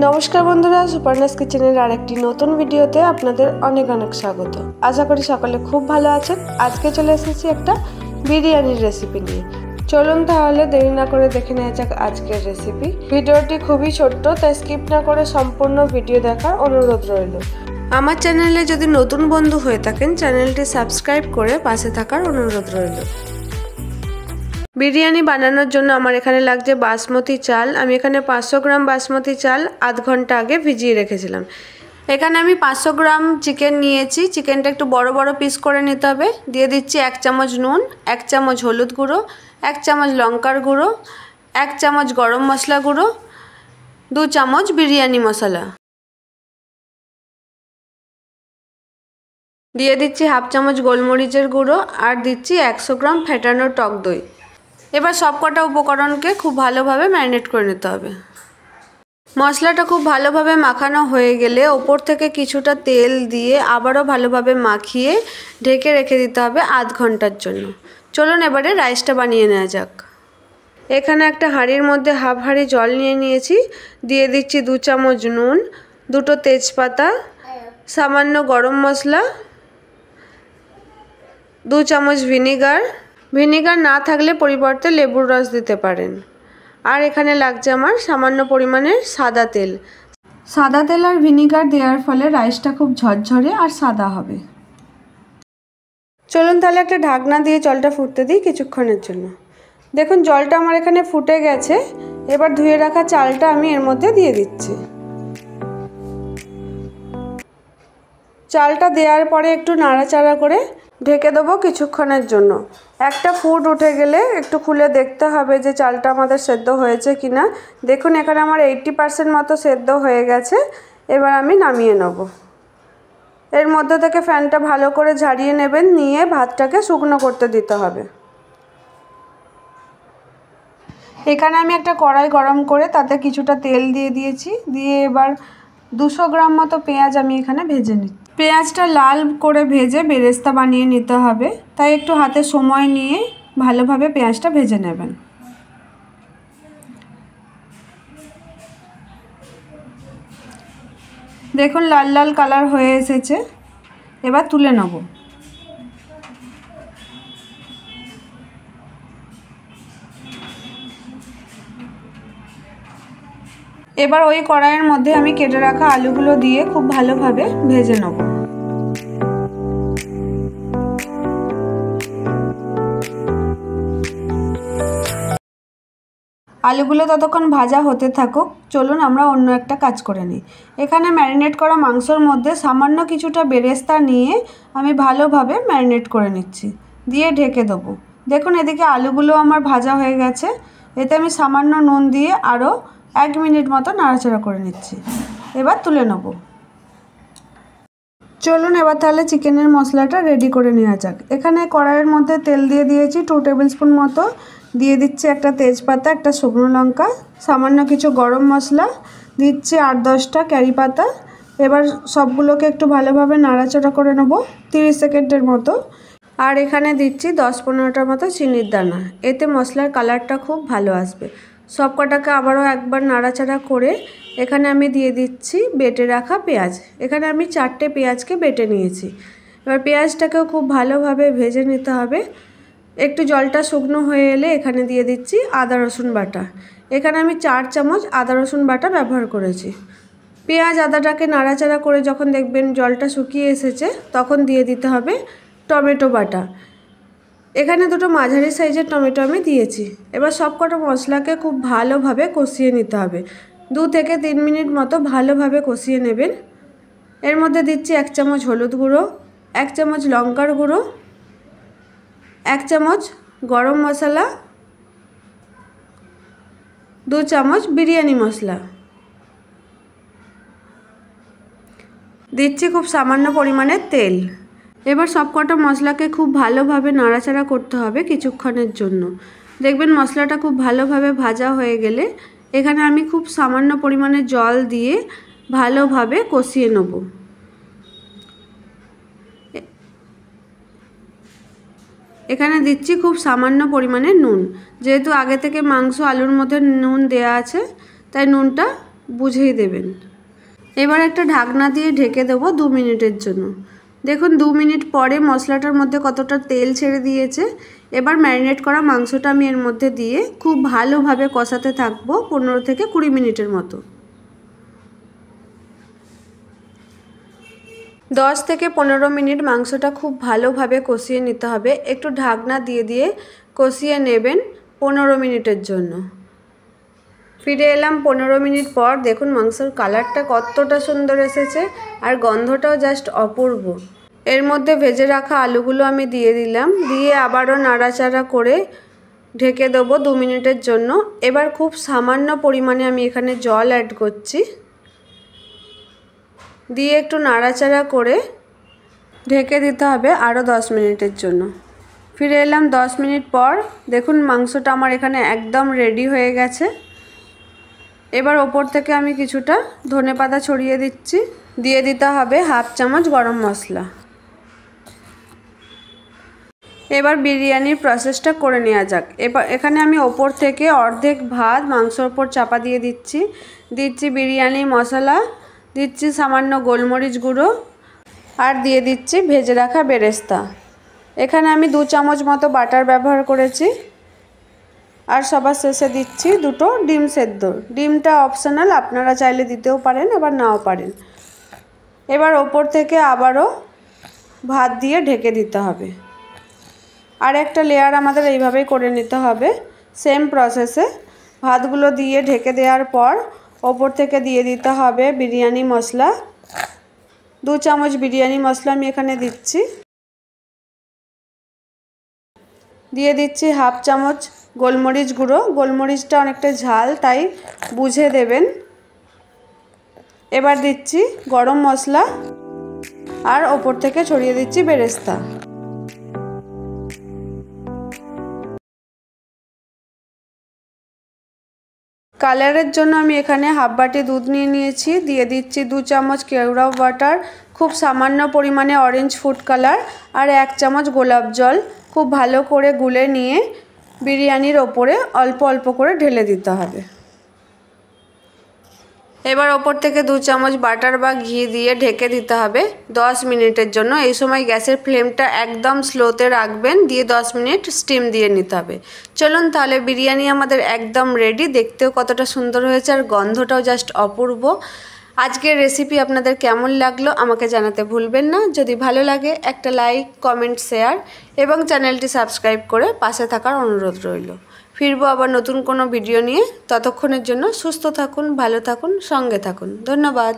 নমস্কার বন্ধুরা, সুপারনাস কিচেনের আরেকটি নতুন ভিডিওতে আপনাদের অনেক অনেক স্বাগত। আশা করি সকলে খুব ভালো আছেন। আজকে চলে এসেছি একটা বিরিয়ানির রেসিপি নিয়ে। চলুন তাহলে দেরি না করে দেখে নেওয়া যাক আজকের রেসিপি। ভিডিওটি খুবই ছোট্ট, তাই স্কিপ না করে সম্পূর্ণ ভিডিও দেখার অনুরোধ রইল। আমার চ্যানেলে যদি নতুন বন্ধু হয়ে থাকেন, চ্যানেলটি সাবস্ক্রাইব করে পাশে থাকার অনুরোধ রইল। বিরিয়ানি বানানোর জন্য আমার এখানে লাগছে বাসমতি চাল। আমি এখানে 500 গ্রাম বাসমতি চাল আধ ঘন্টা আগে ভিজিয়ে রেখেছিলাম। এখানে আমি 500 গ্রাম চিকেন নিয়েছি। চিকেনটা একটু বড় বড় পিস করে নিতে হবে। দিয়ে দিচ্ছি 1 চামচ নুন, 1 চামচ হলুদ গুঁড়ো, 1 চামচ লঙ্কার গুঁড়ো, 1 চামচ গরম মশলা গুঁড়ো, 2 চামচ বিরিয়ানি মশলা। দিয়ে দিচ্ছি হাফ চামচ গোলমরিচের গুঁড়ো আর দিচ্ছি 100 গ্রাম ফেটানো টক দই। এবার সবকটা উপকরণকে খুব ভালোভাবে ম্যারিনেট করে নিতে হবে। মশলাটা খুব ভালোভাবে মাখানো হয়ে গেলে ওপর থেকে কিছুটা তেল দিয়ে আবারও ভালোভাবে মাখিয়ে ঢেকে রেখে দিতে হবে আধ ঘন্টার জন্য। চলুন এবারে রাইসটা বানিয়ে নেওয়া যাক। এখানে একটা হাঁড়ির মধ্যে হাফ হাঁড়ি জল নিয়ে নিয়েছি। দিয়ে দিচ্ছি 2 চামচ নুন, 2টো তেজপাতা, সামান্য গরম মশলা, 2 চামচ ভিনিগার। ভিনিগার না থাকলে পরিবর্তে লেবুর রস দিতে পারেন। আর এখানে লাগছে আমার সামান্য পরিমাণে সাদা তেল। সাদা তেল আর ভিনিগার দেওয়ার ফলে রাইসটা খুব ঝরঝরে আর সাদা হবে। চলুন তাহলে একটা ঢাকনা দিয়ে জলটা ফুটতে দিই কিছুক্ষণের জন্য। দেখুন জলটা আমার এখানে ফুটে গেছে। এবার ধুয়ে রাখা চালটা আমি এর মধ্যে দিয়ে দিচ্ছি। চালটা দেওয়ার পরে একটু নাড়াচাড়া করে ঢেকে দেবো কিছুক্ষণের জন্য। একটা ফুট উঠে গেলে একটু খুলে দেখতে হবে যে চালটা আমাদের সেদ্ধ হয়েছে কি না। দেখুন এখানে আমার 80% মতো সেদ্ধ হয়ে গেছে। এবার আমি নামিয়ে নেব। এর মধ্যে থেকে ফ্যানটা ভালো করে ঝাড়িয়ে নেবেন, নিয়ে ভাতটাকে শুকনো করতে দিতে হবে। এখানে আমি একটা কড়াই গরম করে তাতে কিছুটা তেল দিয়ে দিয়েছি। দিয়ে এবার 200 গ্রাম মতো পেঁয়াজ আমি এখানে ভেজে নিচ্ছি। পেঁয়াজটা লাল করে ভেজে বেরেস্তা বানিয়ে নিতে হবে, তাই একটু হাতে সময় নিয়ে ভালোভাবে পেঁয়াজটা ভেজে নেবেন। দেখুন লাল লাল কালার হয়ে এসেছে। এবার তুলে নেব। এবার ওই কড়াইয়ের মধ্যে আমি কেটে রাখা আলুগুলো দিয়ে খুব ভালোভাবে ভেজে নেব। আলুগুলো ততক্ষণ ভাজা হতে থাকুক। চলুন আমরা অন্য একটা কাজ করে নিই। এখানে ম্যারিনেট করা মাংসর মধ্যে সামান্য কিছুটা বেরেস্তা নিয়ে আমি ভালোভাবে ম্যারিনেট করে নিচ্ছি, দিয়ে ঢেকে দেবো। দেখুন এদিকে আলুগুলো আমার ভাজা হয়ে গেছে। এতে আমি সামান্য নুন দিয়ে আরও 1 মিনিট মতো নাড়াচাড়া করে নিচ্ছি। এবার তুলে নেব। চলুন এবার তাহলে চিকেনের মশলাটা রেডি করে নেওয়া যাক। এখানে কড়াইয়ের মধ্যে তেল দিয়ে দিয়েছি 2 টেবিল স্পুন মতো। দিয়ে দিচ্ছি একটা তেজপাতা, একটা শুকনো লঙ্কা, সামান্য কিছু গরম মশলা, দিচ্ছি 8-10টা কারি পাতা। এবার সবগুলোকে একটু ভালোভাবে নাড়াচাড়া করে নেব 30 সেকেন্ডের মতো। আর এখানে দিচ্ছি 10-15টার মতো চিনির দানা। এতে মশলার কালারটা খুব ভালো আসবে। সব কটাকে আবারও একবার নাড়াচাড়া করে এখানে আমি দিয়ে দিচ্ছি বেটে রাখা পেঁয়াজ। এখানে আমি 4টে পেঁয়াজকে বেটে নিয়েছি। এবার পেঁয়াজটাকেও খুব ভালোভাবে ভেজে নিতে হবে। একটু জলটা শুকনো হয়ে এলে এখানে দিয়ে দিচ্ছি আদা রসুন বাটা। এখানে আমি 4 চামচ আদা রসুন বাটা ব্যবহার করেছি। পেঁয়াজ আদাটাকে নাড়াচাড়া করে যখন দেখবেন জলটা শুকিয়ে এসেছে, তখন দিয়ে দিতে হবে টমেটো বাটা। এখানে 2টো মাঝারি সাইজের টমেটো আমি দিয়েছি। এবার সব কটা মশলাকে খুব ভালোভাবে কষিয়ে নিতে হবে। 2 থেকে 3 মিনিট মতো ভালোভাবে কষিয়ে নেবেন। এর মধ্যে দিচ্ছি 1 চামচ হলুদ গুঁড়ো, 1 চামচ লঙ্কার গুঁড়ো, 1 চামচ গরম মশলা, 2 চামচ বিরিয়ানি মশলা। দিচ্ছি খুব সামান্য পরিমাণে তেল। এবার সবকটা মশলাকে খুব ভালোভাবে নাড়াচাড়া করতে হবে কিছুক্ষণের জন্য। দেখবেন মশলাটা খুব ভালোভাবে ভাজা হয়ে গেলে এখানে আমি খুব সামান্য পরিমাণে জল দিয়ে ভালোভাবে কষিয়ে নেব। এখানে দিচ্ছি খুব সামান্য পরিমাণে নুন। যেহেতু আগে থেকে মাংস আলুর মধ্যে নুন দেয়া আছে, তাই নুনটা বুঝেই দেবেন। এবার একটা ঢাকনা দিয়ে ঢেকে দেবো 2 মিনিটের জন্য। দেখুন 2 মিনিট পরে মশলাটার মধ্যে কতটা তেল ছেড়ে দিয়েছে। এবার ম্যারিনেট করা মাংসটা আমি এর মধ্যে দিয়ে খুব ভালোভাবে কষাতে থাকবো 15 থেকে 20 মিনিটের মতো। 10 থেকে 15 মিনিট মাংসটা খুব ভালোভাবে কষিয়ে নিতে হবে। একটু ঢাকনা দিয়ে কষিয়ে নেবেন 15 মিনিটের জন্য। ফিরে এলাম 15 মিনিট পর। দেখুন মাংসের কালারটা কতটা সুন্দর এসেছে আর গন্ধটাও জাস্ট অপূর্ব। এর মধ্যে ভেজে রাখা আলুগুলো আমি দিয়ে দিলাম, দিয়ে আবারও নাড়াচাড়া করে ঢেকে দেবো 2 মিনিটের জন্য। এবার খুব সামান্য পরিমাণে আমি এখানে জল অ্যাড করছি, দিয়ে একটু নাড়াচাড়া করে ঢেকে দিতে হবে আরও 10 মিনিটের জন্য। ফিরে এলাম 10 মিনিট পর। দেখুন মাংসটা আমার এখানে একদম রেডি হয়ে গেছে। এবার ওপর থেকে আমি কিছুটা ধনেপাতা ছড়িয়ে দিচ্ছি, দিয়ে দিতে হবে 1/2 চামচ গরম মশলা। এবার বিরিয়ানির প্রসেসটা করে নেওয়া যাক। এবার এখানে আমি ওপর থেকে অর্ধেক ভাত মাংসর ওপর চাপা দিয়ে দিচ্ছি বিরিয়ানি মশলা, দিচ্ছি সামান্য গোলমরিচ গুঁড়ো, আর দিয়ে দিচ্ছি ভেজে রাখা বেরেস্তা। এখানে আমি 2 চামচ মতো বাটার ব্যবহার করেছি। আর সবার শেষে দিচ্ছি 2টো ডিম সেদ্ধ। ডিমটা অপশনাল, আপনারা চাইলে দিতেও পারেন আবার নাও পারেন। এবার ওপর থেকে আবারও ভাত দিয়ে ঢেকে দিতে হবে। আর একটা লেয়ার আমাদের এইভাবেই করে নিতে হবে। সেম প্রসেসে ভাতগুলো দিয়ে ঢেকে দেওয়ার পর ওপর থেকে দিয়ে দিতে হবে বিরিয়ানি মশলা। 2 চামচ বিরিয়ানি মশলা আমি এখানে দিচ্ছি, দিয়ে দিচ্ছি 1/2 চামচ গোলমরিচ গুঁড়ো। গোলমরিচটা অনেকটা ঝাল, তাই বুঝে দেবেন। এবার দিচ্ছি গরম মশলা আর ওপর থেকে ছড়িয়ে দিচ্ছি বেরেস্তা। কালারের জন্য আমি এখানে 1/2 বাটি দুধ নিয়েছি, দিয়ে দিচ্ছি 2 চামচ কেওড়া বাটার, খুব সামান্য পরিমাণে অরেঞ্জ ফুড কালার আর 1 চামচ গোলাপ জল। খুব ভালো করে গুলে নিয়ে বিরিয়ানির ওপরে অল্প অল্প করে ঢেলে দিতে হবে। এবার ওপর থেকে 2 চামচ বাটার বা ঘি দিয়ে ঢেকে দিতে হবে 10 মিনিটের জন্য। এই সময় গ্যাসের ফ্লেমটা একদম স্লোতে রাখবেন, দিয়ে 10 মিনিট স্টিম দিয়ে নিতে হবে। চলুন তাহলে বিরিয়ানি আমাদের একদম রেডি। দেখতেও কতটা সুন্দর হয়েছে আর গন্ধটাও জাস্ট অপূর্ব। আজকের রেসিপি আপনাদের কেমন লাগলো আমাকে জানাতে ভুলবেন না। যদি ভালো লাগে একটা লাইক, কমেন্ট, শেয়ার এবং চ্যানেলটি সাবস্ক্রাইব করে পাশে থাকার অনুরোধ রইল। ফিরবো আবার নতুন কোনো ভিডিও নিয়ে। ততক্ষণের জন্য সুস্থ থাকুন, ভালো থাকুন, সঙ্গে থাকুন। ধন্যবাদ।